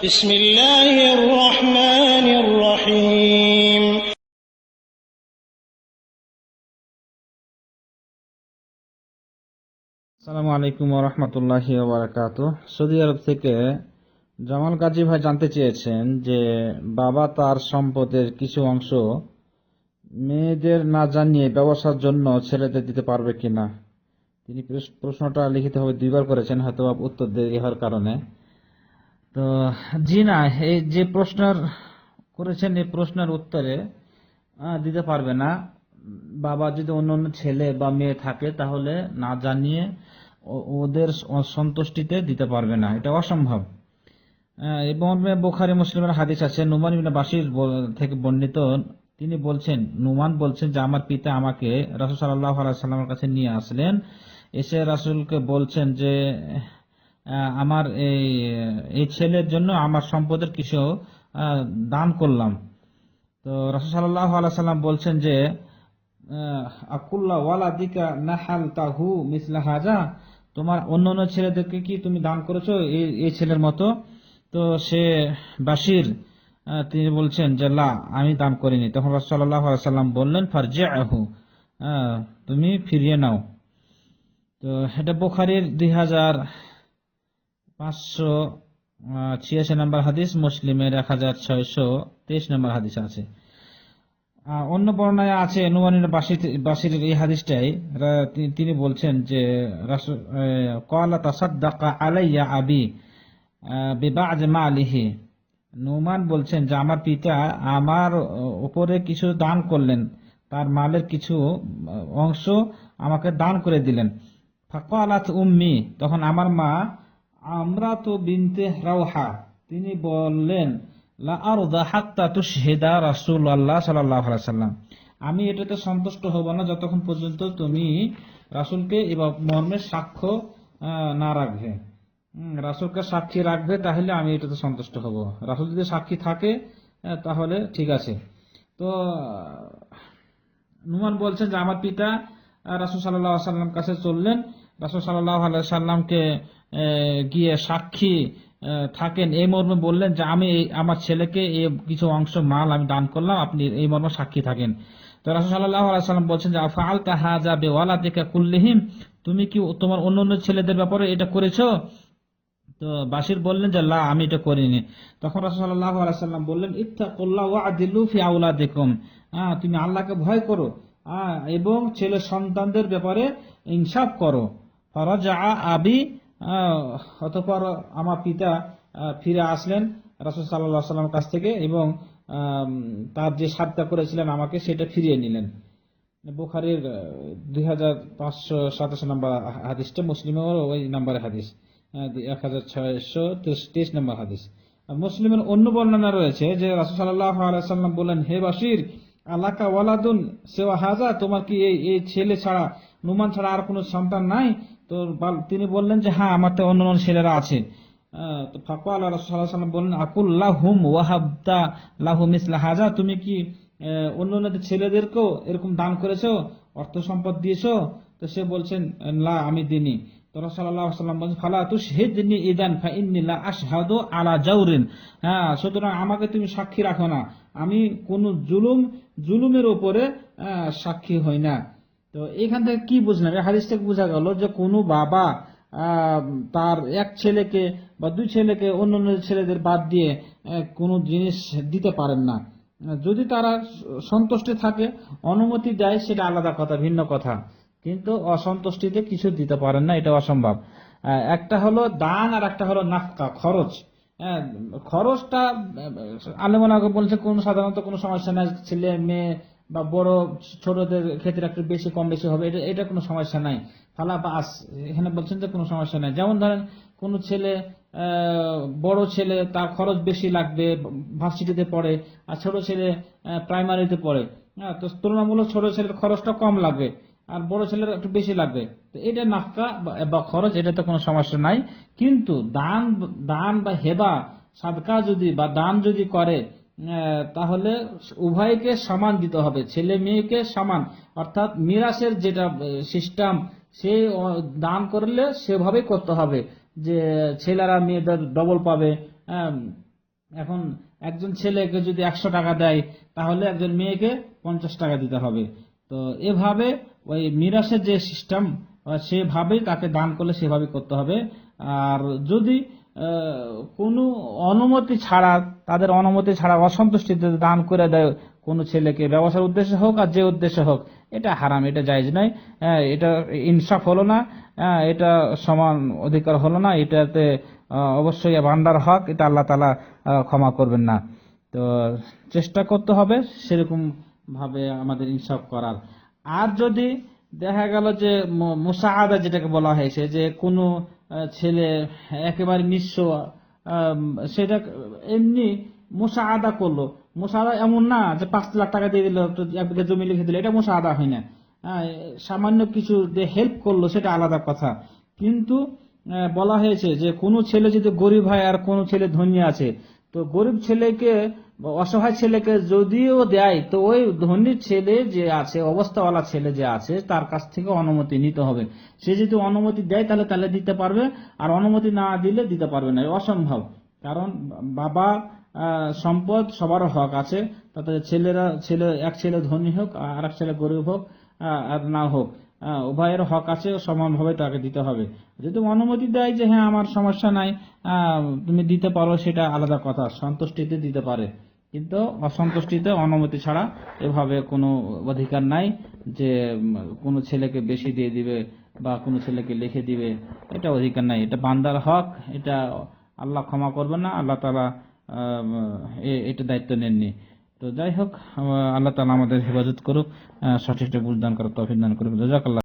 بسم الله الرحمن الرحيم আসসালামু আলাইকুম ওয়া রাহমাতুল্লাহি ওয়া বারাকাতুহু। সৌদি আরব থেকে জামাল গাজী ভাই জানতে চেয়েছেন যে বাবা তার সম্পদের কিছু অংশ মেয়েদের না জানিয়ে ব্যবসার জন্য ছেলেদের দিতে পারবে কিনা। তিনি প্রশ্নটা লিখিতভাবে দুইবার করেছেন, হয়তো উত্তর দেরি হওয়ার কারণে। তো জি না, এই যে প্রশ্ন করেছেন এই প্রশ্নের উত্তরে দিতে পারবে না। বাবা যদি অন্য অন্য ছেলে বা মেয়ে থাকে তাহলে না জানিয়ে ওদের সন্তুষ্টিতে দিতে পারবে না, এটা অসম্ভব। এবং বুখারী মুসলিমের হাদিস আছে, নুমান ইবনে বাশির থেকে বর্ণিত। তিনি বলছেন, নুমান বলছেন যে আমার পিতা আমাকে রাসূল সাল্লাল্লাহু আলাইহি সাল্লামের কাছে নিয়ে আসলেন। এসে রাসূলকে বলছেন যে আমার এই ছেলের জন্য আমার সম্পদের কিছু দান করলাম। তো রাসূল সাল্লাল্লাহু আলাইহি সাল্লাম বলছেন যে আকুল্লা ওয়ালাদিকা নাহালতাহু মিসলা হাজা, তোমার অন্যান্য ছেলেদেরকে কি তুমি দান করেছো এই ছেলের মতো? তো সে বাশির তিনি বলছেন যে লা, আমি দান করিনি। তখন রাসূল সাল্লাল্লাহু আলাইহি সাল্লাম বললেন ফারজিআহু, তুমি ফিরিয়ে নাও। তো এটা বুখারীর 2586 নম্বর হাদিস, মুসলিমের 1623 নম্বর হাদিস আছে। অন্য বর্ণনায় আছে নুমানের বাসির এই হাদিসটাই তিনি বলছেন যে রাসূল ক্বালা তাসাদ্দাকা আলাইয়া আবি বিবা'দ মালিহি। নুমান বলছেন যে আমার পিতা আমার উপরে কিছু দান করলেন, তার মালের কিছু অংশ আমাকে দান করে দিলেন। ফাকালাত উম্মি, তখন আমার মা আমরাতু বিনতে রাওহা তিনি বললেন লা আরদা হাত্তা তুশহিদা রাসূলুল্লাহ সাল্লাল্লাহু আলাইহি সাল্লাম, আমি এটাতে সন্তুষ্ট হব না যতক্ষণ পর্যন্ত তুমি রাসূলকে এই মর্মে সাক্ষ্য না রাখবে। রাসূলকে সাক্ষী রাখবে, তাহলে আমি এটাতে সন্তুষ্ট হব। রাসূল যদি সাক্ষী থাকে তাহলে ঠিক আছে। তো নুমান বলছেন যে আমার পিতা রাসূল সাল্লাল্লাহু আলাইহি সাল্লাম কাছে চললেন, রাসূল সাল্লাল্লাহু আলাইহি সাল্লামকে গিয়ে সাক্ষী থাকেন এই মর্মে বললেন যে আমি আমার ছেলেকে এই কিছু অংশ মাল আমি দান করলাম, আপনি এই মর্মে সাক্ষী থাকেন। তো রাসূল সাল্লাল্লাহু আলাইহি সাল্লাম বলছেন যে আফআলতা হাযা বিওয়ালাদিকা কুল্লিহিম, তুমি কি তোমার অন্যান্য ছেলেদের ব্যাপারে এটা করেছো? তো বাশির বললেন যে লা, আমি এটা করিনি। তখন রাসূল সাল্লাল্লাহু আলাইহি সাল্লাম বললেন ইত্তাকুল্লাহ ওয়া'দিলু ফি আওলাদিকুম, তুমি আল্লাহকে ভয় করো এবং ছেলে সন্তানদের ব্যাপারে ইনসাফ করো। ফারাজা আবি, অতঃপর আমার পিতা ফিরে আসলেন রাসূল সাল্লাল্লাহু আলাইহি সাল্লামের কাছ থেকে এবং তার যে সাদকা করেছিলেন আমাকে সেটা ফিরিয়ে নিলেন। বুখারীর 2527 নম্বর হাদিসটা, মুসলিমের ওই নম্বরের হাদিস 1623 নম্বর হাদিস। মুসলিমের অন্য বর্ণনা রয়েছে যে রাসূল সাল্লাল্লাহু আলাইহি সাল্লাম বলেন, হে বাশির আলাকা ওয়ালাদুন সিওয়া হাযা, তোমার কি এই ছেলে ছাড়া, নুমান ছাড়া আর কোনো সন্তান নাই? তো তিনি বললেন যে হ্যাঁ, আমার তো অন্য ছেলেরা আছে। তো ফাকালা রাসূল সাল্লাল্লাহু আলাইহি সাল্লাম বললেন আকুল্লাহুম ওয়াহাবতা লাহু মিসলা হাযা, তুমি কি অন্য ছেলেদেরকেও এরকম দান করেছো, অর্থ সম্পদ দিয়েছো? তো সে বলছেন লা, আমি দিইনি। তো রাসূল সাল্লাল্লাহু আলাইহি সাল্লাম বলেন ফালা তুশহিদনি ইদান ফাইন্নী লা আশহাদু আলা জাওরিন, সুতরাং আমাকে তুমি সাক্ষী রাখো না, আমি কোন জুলুমের উপরে সাক্ষী হই না। তো এখান থেকে কি বুঝলাম, এই হাদিস থেকে বোঝা গেল যে কোনো বাবা তার এক ছেলেকে বা দুই ছেলেকে অন্য ছেলেদের বাদ দিয়ে কোনো জিনিস দিতে পারেন না। যদি তারা সন্তুষ্ট থাকে, অনুমতি দেয়, সেটা আলাদা কথা, ভিন্ন কথা, কিন্তু অসন্তুষ্টিতে কিছু দিতে পারেন না, এটা অসম্ভব। একটা হলো দান আর একটা হলো নাফকা, খরচ। খরচটা আলেমরা বলছে কোন সাধারণত কোনো সমস্যা নাই, ছেলে মেয়ে বা বড় ছোটদের ক্ষেত্রে একটু বেশি কম বেশি হবে, এটা কোনো সমস্যা নাই। ফালা বাস, এখানে বলছেন যে কোনো সমস্যা নাই। যেমন ধরেন কোন ছেলে বড় ছেলে, তার খরচ বেশি লাগবে, ভার্সিটিতে পড়ে, আর ছোট ছেলে প্রাইমারিতে পড়ে, তো তুলনামূলক ছোট ছেলের খরচটা কম লাগবে আর বড় ছেলের একটু বেশি লাগবে। তো এটা নাফকা বা খরচ, এটাতে কোনো সমস্যা নাই। কিন্তু দান বা হেবা, সাদকা যদি বা দান যদি করে, তাহলে উভয়কে সমান দিতে হবে, ছেলে মেয়েকে সমান। অর্থাৎ মিরাসের যেটা সিস্টেম, সে দান করলে সেভাবে করতে হবে যে ছেলেরা মেয়েদের ডবল পাবে, এখন একজন ছেলেকে যদি 100 টাকা দেয়, তাহলে একজন মেয়েকে 50 টাকা দিতে হবে। তো এভাবে ওই মিরাসের যে সিস্টেম, সেভাবেই তাকে দান করলে সেভাবে করতে হবে। আর যদি কোনো অনুমতি ছাড়া, তাদের অনুমতি ছাড়া অসন্তুষ্টিতে দান করে দেয় কোনো ছেলেকে, ব্যবসার উদ্দেশ্যে হোক আর যে উদ্দেশ্যে হোক, এটা হারাম, এটা জায়েজ নয়। এটা ইনসাফ হলো না, এটা সমান অধিকার হলো না, এটাতে অবশ্যই বান্দার হক, এটা আল্লাহ তাআলা ক্ষমা করবেন না। তো চেষ্টা করতে হবে সেরকম ভাবে আমাদের ইনসাফ করার। আর যদি দেখা গেল যে মুসাআদা যেটাকে বলা হয়েছে, যে কোনো ছেলে একেবারে নিঃস্ব, সেটা এমনি মুসাআদা করলো। মুসাআদা এমন না যে 5 লাখ টাকা দিয়ে দিল, এক বিঘা জমি লিখে দিল, এটা মুসাআদা হয় না। সামান্য কিছু দিয়ে হেল্প করলো, সেটা আলাদা কথা। কিন্তু বলা হয়েছে যে কোনো ছেলে যদি গরিব হয় আর কোনো ছেলে ধনী আছে, তো গরিব ছেলেকে, অসহায় ছেলেকে যদিও দেয়, তো ওই ধনী ছেলে যে আছে, অবস্থাওয়ালা ছেলে যে আছে, তার কাছ থেকে অনুমতি নিতে হবে। সে যদি অনুমতি দেয় তাহলে দিতে পারবে, আর অনুমতি না দিলে দিতে পারবে না, অসম্ভব। কারণ বাবা সম্পদ সবার হক আছে, তাতে এক ছেলে ধনী হোক আর এক ছেলে গরিব হোক আর না হোক, উভয়ের হক আছে, সমানভাবে তাকে দিতে হবে। যদি অনুমতি দেয় যে হ্যাঁ আমার সমস্যা নাই, তুমি দিতে পারো, সেটা আলাদা কথা, সন্তুষ্টিতে দিতে পারে। কিন্তু অসন্তুষ্টিতে অনুমতি ছাড়া এভাবে কোনো অধিকার নাই যে কোনো ছেলেকে বেশি দিয়ে দিবে বা কোনো ছেলেকে লিখে দিবে, এটা অধিকার নাই। এটা বান্দার হক, এটা আল্লাহ ক্ষমা করবে না, আল্লাহ তাআলা এটা দায়িত্ব নেননি। তো যাই হোক, আল্লাহ তাআলা আমাদের হেফাজত করুক, সঠিকটা বুঝদান করার তৌফিক দান করুক। জাযাকাল্লাহ।